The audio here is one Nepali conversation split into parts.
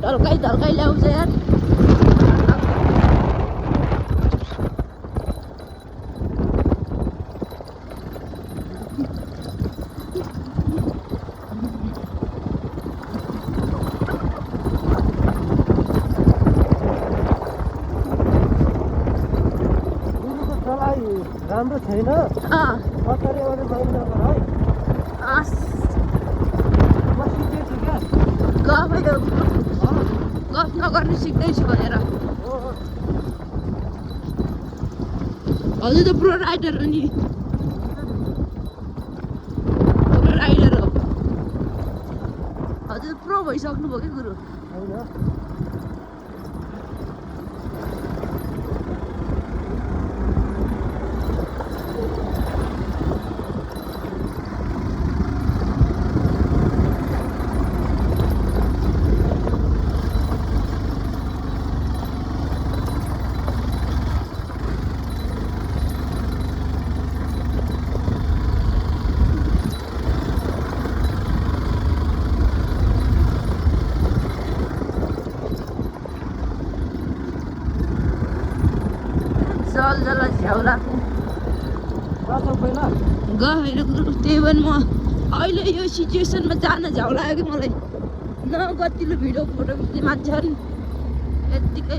ढल्काइ ल्याउँछ यार। राम्रो छैन कसरी अरू माइन्ड नगर है गफ नगर्नु सिक्दैछु भनेर। हजुर त प्रो राइडर हो नि, प्रो राइडर हो हजुर, प्रो भइसक्नुभयो कि गुरु। जल झ्याउला गएर त्यही पनि म अहिले यो सिचुएसनमा जान झ्याउ लाग्यो कि मलाई। न कतिले भिडियो फोटो खिच्ने मान्छेहरू यत्तिकै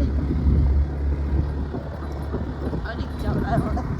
अलिक झ्याउ लाग्यो मलाई।